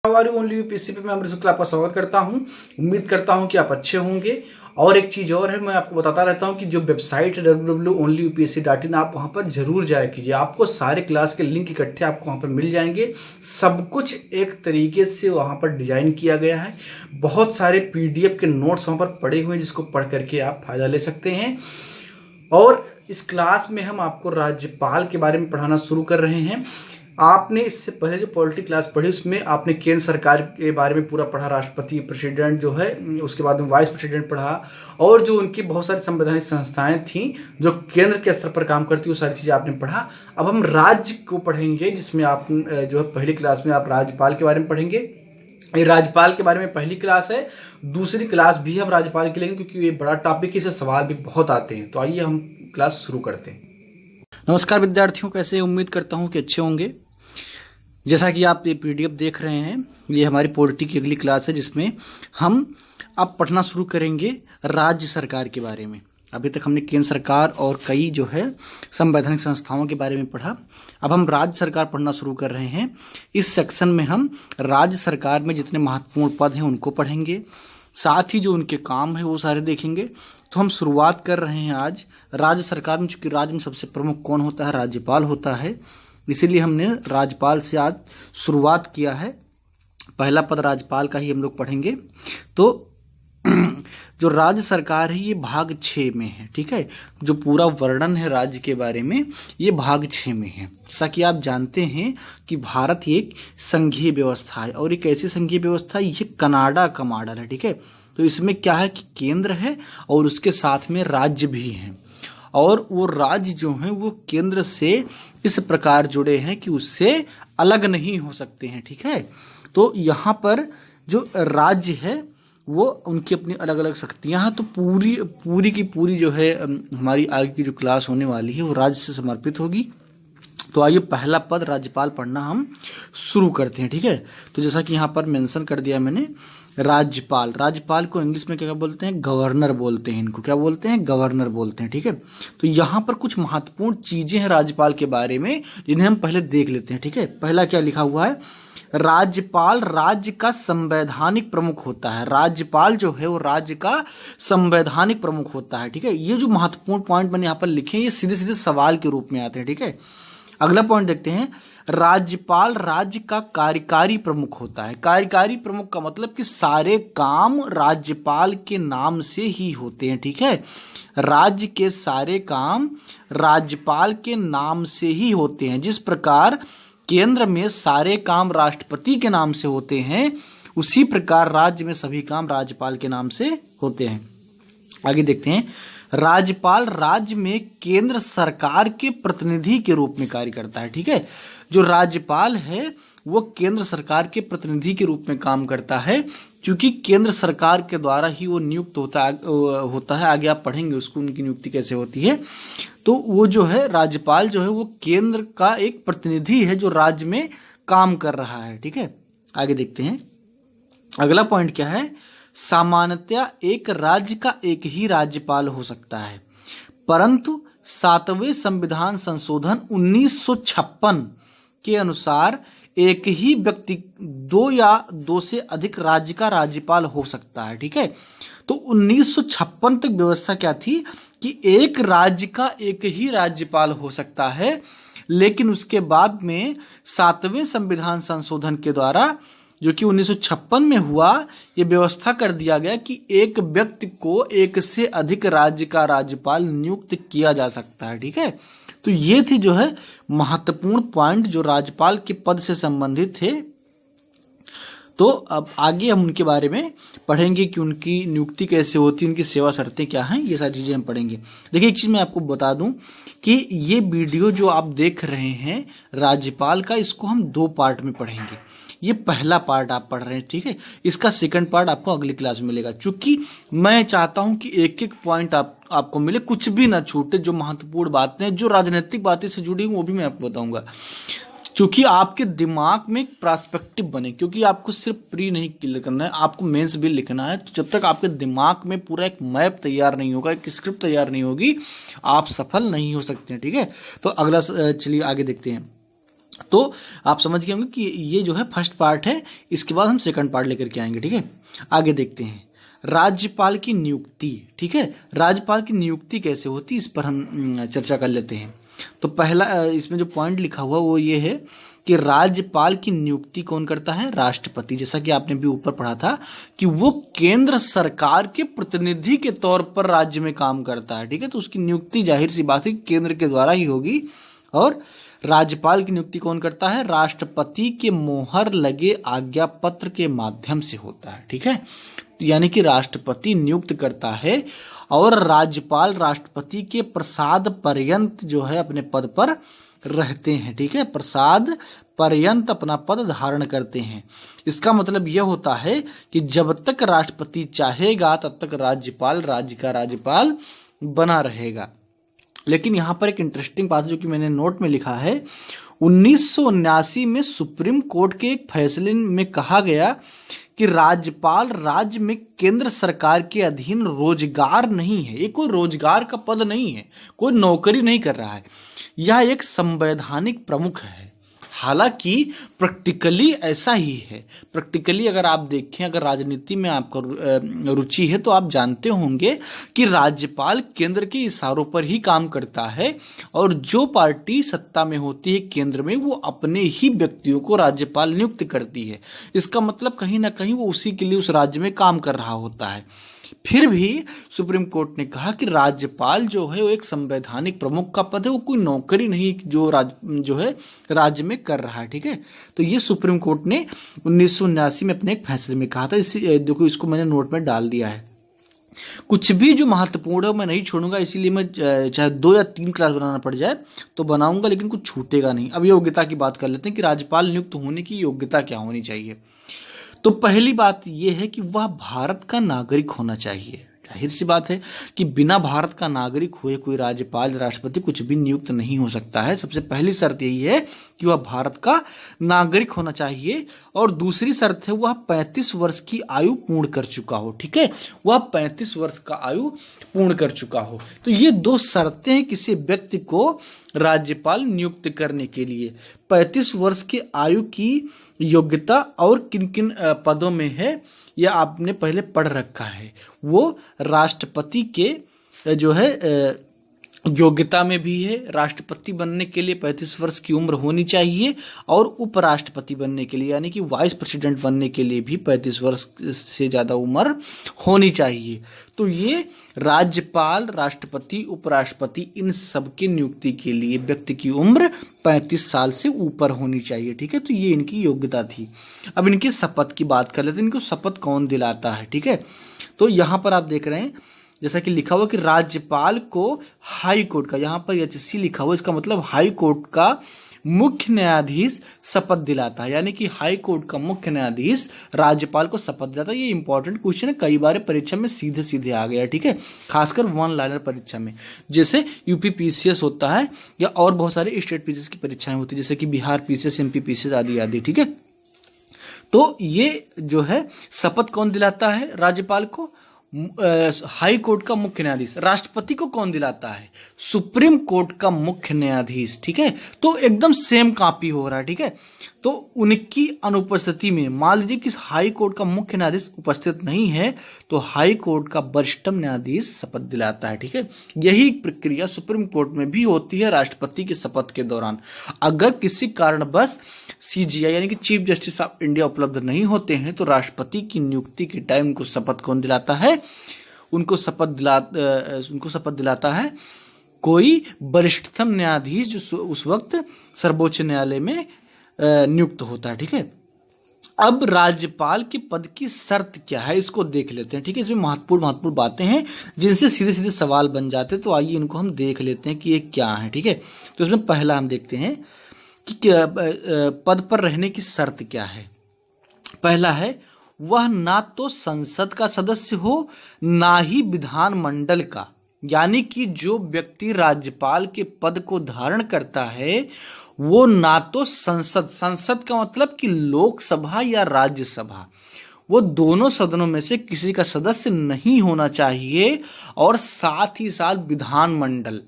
हमारी only UPSC पे मैं अमृत आपका स्वागत करता हूं। उम्मीद करता हूं कि आप अच्छे होंगे। और एक चीज़ और है, मैं आपको बताता रहता हूं कि जो वेबसाइट है www.onlyupsc.in, आप वहां पर जरूर जाया कीजिए। आपको सारे क्लास के लिंक इकट्ठे आपको वहां पर मिल जाएंगे। सब कुछ एक तरीके से वहां पर डिजाइन किया गया है। बहुत सारे पीडीएफ के नोट्स वहां पर पड़े हुए हैं जिसको पढ़ करके आप फायदा ले सकते हैं। और इस क्लास में हम आपको राज्यपाल के बारे में पढ़ाना शुरू कर रहे हैं। आपने इससे पहले जो पॉलिटी क्लास पढ़ी उसमें आपने केंद्र सरकार के बारे में पूरा पढ़ा, राष्ट्रपति, प्रेसिडेंट जो है, उसके बाद में वाइस प्रेसिडेंट पढ़ा, और जो उनकी बहुत सारी संवैधानिक संस्थाएं थीं जो केंद्र के स्तर पर काम करती, वो सारी चीज़ें आपने पढ़ा। अब हम राज्य को पढ़ेंगे, जिसमें आप जो है पहली क्लास में आप राज्यपाल के बारे में पढ़ेंगे। ये राज्यपाल के बारे में पहली क्लास है। दूसरी क्लास भी हम राज्यपाल की लेंगे क्योंकि ये बड़ा टॉपिक है, इससे सवाल भी बहुत आते हैं। तो आइए हम क्लास शुरू करते हैं। नमस्कार विद्यार्थियों, कैसे? उम्मीद करता हूँ कि अच्छे होंगे। जैसा कि आप ये पीडीएफ देख रहे हैं, ये हमारी पॉलिटी की अगली क्लास है जिसमें हम अब पढ़ना शुरू करेंगे राज्य सरकार के बारे में। अभी तक हमने केंद्र सरकार और कई जो है संवैधानिक संस्थाओं के बारे में पढ़ा। अब हम राज्य सरकार पढ़ना शुरू कर रहे हैं। इस सेक्शन में हम राज्य सरकार में जितने महत्वपूर्ण पद हैं उनको पढ़ेंगे, साथ ही जो उनके काम है वो सारे देखेंगे। तो हम शुरुआत कर रहे हैं आज राज्य सरकार में। चूँकि राज्य में सबसे प्रमुख कौन होता है? राज्यपाल होता है, इसीलिए हमने राज्यपाल से आज शुरुआत किया है। पहला पद राज्यपाल का ही हम लोग पढ़ेंगे। तो जो राज्य सरकार है ये भाग 6 में है, ठीक है। जो पूरा वर्णन है राज्य के बारे में ये भाग 6 में है। जैसा कि आप जानते हैं कि भारत एक संघीय व्यवस्था है, और एक ऐसी संघीय व्यवस्था ये कनाडा का मॉडल है, ठीक है। तो इसमें क्या है कि केंद्र है और उसके साथ में राज्य भी हैं, और वो राज्य जो हैं वो केंद्र से इस प्रकार जुड़े हैं कि उससे अलग नहीं हो सकते हैं, ठीक है। तो यहाँ पर जो राज्य है वो उनकी अपनी अलग अलग शक्तियाँ हैं। तो पूरी की पूरी जो है हमारी आगे की जो क्लास होने वाली है वो राज्य से समर्पित होगी। तो आइए पहला पद राज्यपाल पढ़ना हम शुरू करते हैं, ठीक है। तो जैसा कि यहाँ पर मेंशन कर दिया मैंने, राज्यपाल, राज्यपाल को इंग्लिश में क्या बोलते हैं? गवर्नर बोलते हैं। इनको क्या बोलते हैं? गवर्नर बोलते हैं, ठीक है। तो यहाँ पर कुछ महत्वपूर्ण चीजें हैं राज्यपाल के बारे में जिन्हें हम पहले देख लेते हैं, ठीक है। पहला क्या लिखा हुआ है? राज्यपाल राज्य का संवैधानिक प्रमुख होता है। राज्यपाल जो है वो राज्य का संवैधानिक प्रमुख होता है, ठीक है। ये जो महत्वपूर्ण पॉइंट मैंने यहाँ पर लिखे हैं ये सीधे सीधे सवाल के रूप में आते हैं, ठीक है। अगला पॉइंट देखते हैं। राज्यपाल राज्य का कार्यकारी प्रमुख होता है। कार्यकारी प्रमुख का मतलब कि सारे काम राज्यपाल के नाम से ही होते हैं, ठीक है। राज्य के सारे काम राज्यपाल के नाम से ही होते हैं। जिस प्रकार केंद्र में सारे काम राष्ट्रपति के नाम से होते हैं, उसी प्रकार राज्य में सभी काम राज्यपाल के नाम से होते हैं। आगे देखते हैं। राज्यपाल राज्य में केंद्र सरकार के प्रतिनिधि के रूप में कार्य करता है, ठीक है। जो राज्यपाल है वो केंद्र सरकार के प्रतिनिधि के रूप में काम करता है, क्योंकि केंद्र सरकार के द्वारा ही वो नियुक्त होता है। आगे आप पढ़ेंगे उसको, उनकी नियुक्ति कैसे होती है। तो वो जो है राज्यपाल जो है वो केंद्र का एक प्रतिनिधि है जो राज्य में काम कर रहा है, ठीक है। आगे देखते हैं। अगला पॉइंट क्या है? सामान्यतया एक राज्य का एक ही राज्यपाल हो सकता है, परंतु 7वें संविधान संशोधन 1956 के अनुसार एक ही व्यक्ति 2 या 2 से अधिक राज्य का राज्यपाल हो सकता है, ठीक है। तो 1956 तक व्यवस्था क्या थी कि एक राज्य का एक ही राज्यपाल हो सकता है, लेकिन उसके बाद में 7वें संविधान संशोधन के द्वारा, जो कि 1956 में हुआ, ये व्यवस्था कर दिया गया कि एक व्यक्ति को एक से अधिक राज्य का राज्यपाल नियुक्त किया जा सकता है, ठीक है। तो ये थी जो है महत्वपूर्ण पॉइंट जो राज्यपाल के पद से संबंधित थे। तो अब आगे हम उनके बारे में पढ़ेंगे कि उनकी नियुक्ति कैसे होती है, उनकी सेवा शर्तें क्या हैं, ये सारी चीज़ें हम पढ़ेंगे। देखिए एक चीज़ मैं आपको बता दूं कि ये वीडियो जो आप देख रहे हैं राज्यपाल का, इसको हम 2 पार्ट में पढ़ेंगे। ये पहला पार्ट आप पढ़ रहे हैं, ठीक है। इसका सेकंड पार्ट आपको अगली क्लास में मिलेगा। चूंकि मैं चाहता हूं कि एक एक पॉइंट आपको मिले, कुछ भी ना छूटे। जो महत्वपूर्ण बातें, जो राजनीतिक बातें से जुड़ी हुई वो भी मैं आपको बताऊंगा, क्योंकि आपके दिमाग में एक पर्सपेक्टिव बने। क्योंकि आपको सिर्फ प्री नहीं क्लियर करना है, आपको मेंस भी लिखना है। तो जब तक आपके दिमाग में पूरा एक मैप तैयार नहीं होगा, एक स्क्रिप्ट तैयार नहीं होगी, आप सफल नहीं हो सकते हैं, ठीक है। तो अगला चलिए आगे देखते हैं। तो आप समझ गए होंगे कि ये जो है फर्स्ट पार्ट है, इसके बाद हम सेकंड पार्ट लेकर के आएंगे। ठीक है, आगे देखते हैं राज्यपाल की नियुक्ति। ठीक है, राज्यपाल की नियुक्ति कैसे होती है इस पर हम चर्चा कर लेते हैं। तो पहला इसमें जो पॉइंट लिखा हुआ वो ये है कि राज्यपाल की नियुक्ति कौन करता है? राष्ट्रपति। जैसा कि आपने भी ऊपर पढ़ा था कि वो केंद्र सरकार के प्रतिनिधि के तौर पर राज्य में काम करता है। ठीक है, तो उसकी नियुक्ति जाहिर सी बात है केंद्र के द्वारा ही होगी। और राज्यपाल की नियुक्ति कौन करता है? राष्ट्रपति के मोहर लगे आज्ञा पत्र के माध्यम से होता है। ठीक है, यानी कि राष्ट्रपति नियुक्त करता है और राज्यपाल राष्ट्रपति के प्रसाद पर्यंत जो है अपने पद पर रहते हैं। ठीक है, प्रसाद पर्यंत अपना पद धारण करते हैं। इसका मतलब यह होता है कि जब तक राष्ट्रपति चाहेगा तब तक राज्यपाल राज्य का राज्यपाल बना रहेगा। लेकिन यहाँ पर एक इंटरेस्टिंग बात जो कि मैंने नोट में लिखा है, 1979 में सुप्रीम कोर्ट के एक फैसले में कहा गया कि राज्यपाल राज्य में केंद्र सरकार के अधीन रोजगार नहीं है। ये कोई रोजगार का पद नहीं है, कोई नौकरी नहीं कर रहा है, यह एक संवैधानिक प्रमुख है। हालांकि प्रैक्टिकली ऐसा ही है। प्रैक्टिकली अगर आप देखें, अगर राजनीति में आपका रुचि है तो आप जानते होंगे कि राज्यपाल केंद्र के इशारों पर ही काम करता है और जो पार्टी सत्ता में होती है केंद्र में वो अपने ही व्यक्तियों को राज्यपाल नियुक्त करती है। इसका मतलब कहीं ना कहीं वो उसी के लिए उस राज्य में काम कर रहा होता है। फिर भी सुप्रीम कोर्ट ने कहा कि राज्यपाल जो है वो एक संवैधानिक प्रमुख का पद है, वो कोई नौकरी नहीं जो है राज्य में कर रहा है। ठीक है, तो ये सुप्रीम कोर्ट ने 1979 में अपने एक फैसले में कहा था। इसी देखो, इसको मैंने नोट में डाल दिया है। कुछ भी जो महत्वपूर्ण है मैं नहीं छोड़ूंगा, इसीलिए मैं चाहे 2 या 3 क्लास बनाना पड़ जाए तो बनाऊंगा, लेकिन कुछ छूटेगा नहीं। अब योग्यता की बात कर लेते हैं कि राज्यपाल नियुक्त होने की योग्यता क्या होनी चाहिए। तो पहली बात यह है कि वह भारत का नागरिक होना चाहिए। जाहिर सी बात है कि बिना भारत का नागरिक हुए कोई राज्यपाल राष्ट्रपति कुछ भी नियुक्त नहीं हो सकता है। सबसे पहली शर्त यही है कि वह भारत का नागरिक होना चाहिए और दूसरी शर्त है वह 35 वर्ष की आयु पूर्ण कर चुका हो। ठीक है, वह 35 वर्ष का आयु पूर्ण कर चुका हो। तो ये 2 शर्तें हैं किसी व्यक्ति को राज्यपाल नियुक्त करने के लिए। 35 वर्ष की आयु की योग्यता और किन किन पदों में है यह आपने पहले पढ़ रखा है। वो राष्ट्रपति के जो है योग्यता में भी है। राष्ट्रपति बनने के लिए 35 वर्ष की उम्र होनी चाहिए और उपराष्ट्रपति बनने के लिए यानी कि वाइस प्रेसिडेंट बनने के लिए भी 35 वर्ष से ज़्यादा उम्र होनी चाहिए। तो ये राज्यपाल, राष्ट्रपति, उपराष्ट्रपति इन सब की नियुक्ति के लिए व्यक्ति की उम्र 35 साल से ऊपर होनी चाहिए। ठीक है, तो ये इनकी योग्यता थी। अब इनकी शपथ की बात कर लेते हैं। इनको शपथ कौन दिलाता है? ठीक है, तो यहाँ पर आप देख रहे हैं जैसा कि लिखा हुआ कि राज्यपाल को हाई कोर्ट का, यहाँ पर एचसी लिखा हुआ, इसका मतलब हाई कोर्ट का मुख्य न्यायाधीश शपथ दिलाता है। यानी कि हाई कोर्ट का मुख्य न्यायाधीश राज्यपाल को शपथ दिलाता है। ये इंपॉर्टेंट क्वेश्चन है, कई बार परीक्षा में सीधे सीधे आ गया। ठीक है, खासकर 1 लाइनर परीक्षा में, जैसे यूपी पीसीएस होता है या और बहुत सारे स्टेट पीसीएस की परीक्षाएं होती है, जैसे कि बिहार पीसीएस, एमपी पीसीएस आदि आदि। ठीक है, तो ये जो है शपथ कौन दिलाता है राज्यपाल को? हाई कोर्ट का मुख्य न्यायाधीश। राष्ट्रपति को कौन दिलाता है? सुप्रीम कोर्ट का मुख्य न्यायाधीश। ठीक है, तो एकदम सेम कॉपी हो रहा है। ठीक है, तो उनकी अनुपस्थिति में मान लीजिए कि हाई कोर्ट का मुख्य न्यायाधीश उपस्थित नहीं है तो हाई कोर्ट का वरिष्ठतम न्यायाधीश शपथ दिलाता है। ठीक है, यही प्रक्रिया सुप्रीम कोर्ट में भी होती है राष्ट्रपति की शपथ के दौरान। अगर किसी कारणवश सीजीआई यानी कि चीफ जस्टिस ऑफ इंडिया उपलब्ध नहीं होते हैं तो राष्ट्रपति की नियुक्ति के टाइम उनको शपथ कौन दिलाता है? उनको शपथ दिलाता है कोई वरिष्ठतम न्यायाधीश जो उस वक्त सर्वोच्च न्यायालय में नियुक्त होता है। ठीक है, अब राज्यपाल के पद की शर्त क्या है इसको देख लेते हैं। ठीक है, इसमें महत्वपूर्ण बातें हैं जिनसे सीधे सीधे सवाल बन जाते हैं, तो आइए इनको हम देख लेते हैं कि ये क्या है। ठीक है, तो इसमें पहला हम देखते हैं कि पद पर रहने की शर्त क्या है। पहला है वह ना तो संसद का सदस्य हो ना ही विधानमंडल का। यानी कि जो व्यक्ति राज्यपाल के पद को धारण करता है वो ना तो संसद का मतलब कि लोकसभा या राज्यसभा, वो दोनों सदनों में से किसी का सदस्य नहीं होना चाहिए और साथ ही साथ विधानमंडल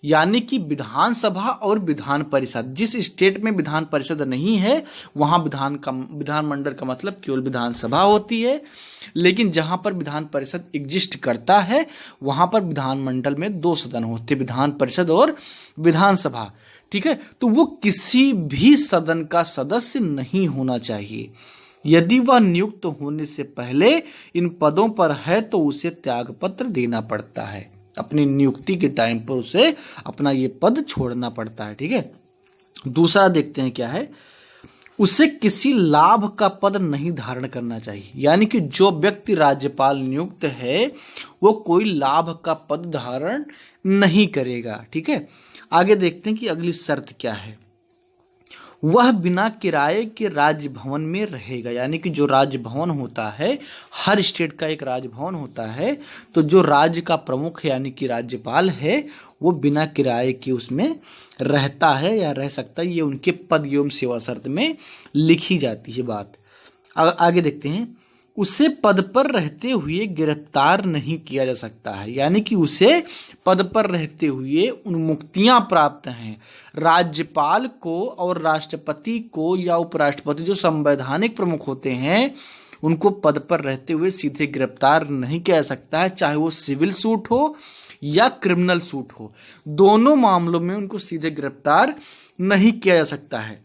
यानी कि विधानसभा और विधान परिषद, जिस स्टेट में विधान परिषद नहीं है वहाँ विधानमंडल का मतलब केवल विधानसभा होती है, लेकिन जहाँ पर विधान परिषद एग्जिस्ट करता है वहाँ पर विधानमंडल में 2 सदन होते हैं, विधान परिषद और विधानसभा। ठीक है, तो वो किसी भी सदन का सदस्य नहीं होना चाहिए। यदि वह नियुक्त होने से पहले इन पदों पर है तो उसे त्यागपत्र देना पड़ता है, अपनी नियुक्ति के टाइम पर उसे अपना ये पद छोड़ना पड़ता है। ठीक है, दूसरा देखते हैं क्या है, उसे किसी लाभ का पद नहीं धारण करना चाहिए, यानी कि जो व्यक्ति राज्यपाल नियुक्त है वो कोई लाभ का पद धारण नहीं करेगा। ठीक है, आगे देखते हैं कि अगली शर्त क्या है, वह बिना किराए के राजभवन में रहेगा, यानी कि जो राजभवन होता है, हर स्टेट का एक राजभवन होता है, तो जो राज्य का प्रमुख यानी कि राज्यपाल है वो बिना किराए के उसमें रहता है या रह सकता है, ये उनके पद एवं सेवा शर्त में लिखी जाती है बात। आगे देखते हैं, उसे पद पर रहते हुए गिरफ्तार नहीं किया जा सकता है, यानी कि उसे पद पर रहते हुए उन्मुक्तियां प्राप्त हैं। राज्यपाल को और राष्ट्रपति को या उपराष्ट्रपति जो संवैधानिक प्रमुख होते हैं उनको पद पर रहते हुए सीधे गिरफ्तार नहीं किया जा सकता है, चाहे वो सिविल सूट हो या क्रिमिनल सूट हो, दोनों मामलों में उनको सीधे गिरफ्तार नहीं किया जा सकता है।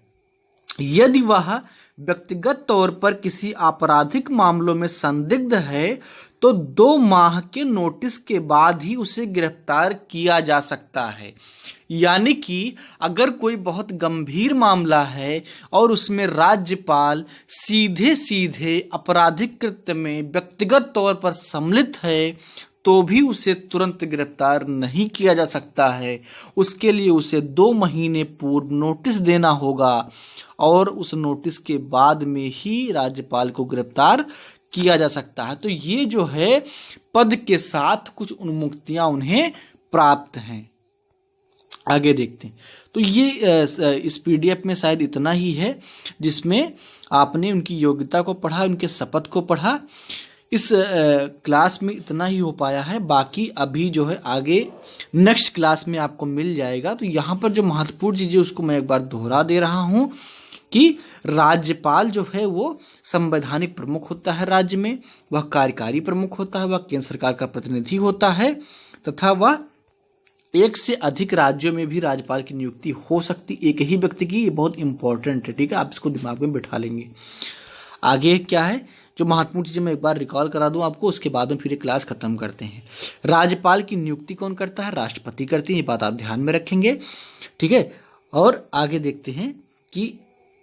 यदि वह व्यक्तिगत तौर पर किसी आपराधिक मामलों में संदिग्ध है तो 2 माह के नोटिस के बाद ही उसे गिरफ्तार किया जा सकता है, यानी कि अगर कोई बहुत गंभीर मामला है और उसमें राज्यपाल सीधे सीधे आपराधिक कृत्य में व्यक्तिगत तौर पर सम्मिलित है तो भी उसे तुरंत गिरफ्तार नहीं किया जा सकता है। उसके लिए उसे 2 महीने पूर्व नोटिस देना होगा और उस नोटिस के बाद में ही राज्यपाल को गिरफ्तार किया जा सकता है। तो ये जो है पद के साथ कुछ उन्मुक्तियां उन्हें प्राप्त हैं। आगे देखते हैं, तो ये इस पीडीएफ में शायद इतना ही है जिसमें आपने उनकी योग्यता को पढ़ा, उनके शपथ को पढ़ा। इस क्लास में इतना ही हो पाया है, बाकी अभी जो है आगे नेक्स्ट क्लास में आपको मिल जाएगा। तो यहाँ पर जो महत्वपूर्ण चीज़ें उसको मैं एक बार दोहरा दे रहा हूँ कि राज्यपाल जो है वो संवैधानिक प्रमुख होता है राज्य में, वह कार्यकारी प्रमुख होता है, वह केंद्र सरकार का प्रतिनिधि होता है तथा वह 1 से अधिक राज्यों में भी राज्यपाल की नियुक्ति हो सकती एक ही व्यक्ति की। ये बहुत इंपॉर्टेंट है, ठीक है, आप इसको दिमाग में बिठा लेंगे। आगे क्या है, जो महत्वपूर्ण चीज़ें मैं एक बार रिकॉल करा दूं आपको, उसके बाद में फिर ये क्लास खत्म करते हैं। राज्यपाल की नियुक्ति कौन करता है? राष्ट्रपति करती है, ये बात आप ध्यान में रखेंगे, ठीक है। और आगे देखते हैं कि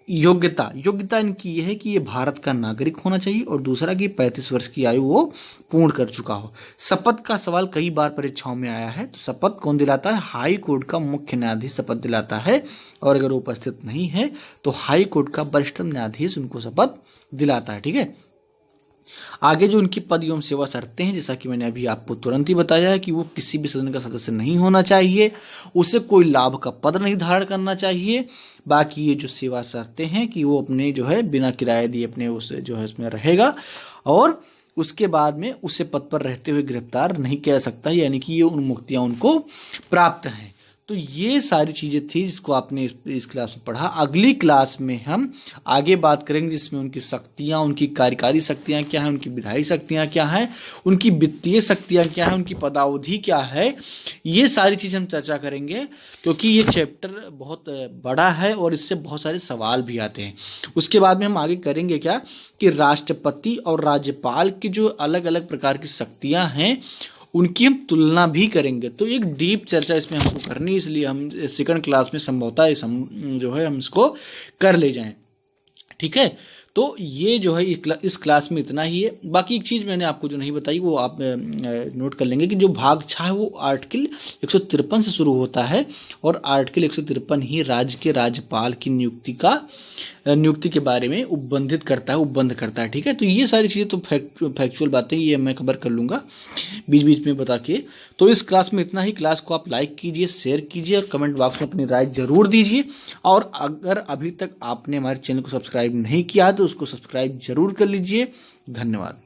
योग्यता इनकी ये है कि ये भारत का नागरिक होना चाहिए और दूसरा कि 35 वर्ष की आयु वो पूर्ण कर चुका हो। शपथ का सवाल कई बार परीक्षाओं में आया है, तो शपथ कौन दिलाता है? हाई कोर्ट का मुख्य न्यायाधीश शपथ दिलाता है, और अगर वो उपस्थित नहीं है तो हाई कोर्ट का वरिष्ठ न्यायाधीश उनको शपथ दिलाता है, ठीक है। आगे जो उनकी पद एवं सेवा शर्तें हैं, जैसा कि मैंने अभी आपको तुरंत ही बताया है कि वो किसी भी सदन का सदस्य नहीं होना चाहिए, उसे कोई लाभ का पद नहीं धारण करना चाहिए। बाकी ये जो सेवा शर्तें हैं कि वो अपने जो है बिना किराए दिए अपने उस जो है उसमें रहेगा, और उसके बाद में उसे पद पर रहते हुए गिरफ्तार नहीं किया जा सकता, यानी कि ये उन्मुक्तियां उनको प्राप्त हैं। तो ये सारी चीज़ें थी जिसको आपने इस क्लास में पढ़ा। अगली क्लास में हम आगे बात करेंगे जिसमें उनकी शक्तियाँ, उनकी कार्यकारी शक्तियाँ क्या हैं, उनकी विधायी शक्तियाँ क्या हैं, उनकी वित्तीय शक्तियाँ क्या हैं, उनकी पदावधि क्या है, ये सारी चीज़ हम चर्चा करेंगे, क्योंकि ये चैप्टर बहुत बड़ा है और इससे बहुत सारे सवाल भी आते हैं। उसके बाद में हम आगे करेंगे क्या कि राष्ट्रपति और राज्यपाल की जो अलग अलग प्रकार की शक्तियाँ हैं उनकी हम तुलना भी करेंगे। तो एक डीप चर्चा इसमें हमको करनी, इसलिए हम सेकंड क्लास में संभवतः जो है हम इसको कर ले जाएं, ठीक है। तो ये जो है इस क्लास में इतना ही है। बाकी एक चीज़ मैंने आपको जो नहीं बताई वो आप नोट कर लेंगे कि जो भाग 6 है वो आर्टिकल 153 से शुरू होता है और आर्टिकल 153 ही राज्य के राज्यपाल की नियुक्ति के बारे में उपबंध करता है, ठीक है। तो ये सारी चीज़ें तो फैक्चुअल बातें ये मैं कवर कर लूँगा बीच बीच में बता के। तो इस क्लास में इतना ही। क्लास को आप लाइक कीजिए, शेयर कीजिए और कमेंट बॉक्स में अपनी राय जरूर दीजिए। और अगर अभी तक आपने हमारे चैनल को सब्सक्राइब नहीं किया तो उसको सब्सक्राइब जरूर कर लीजिए। धन्यवाद।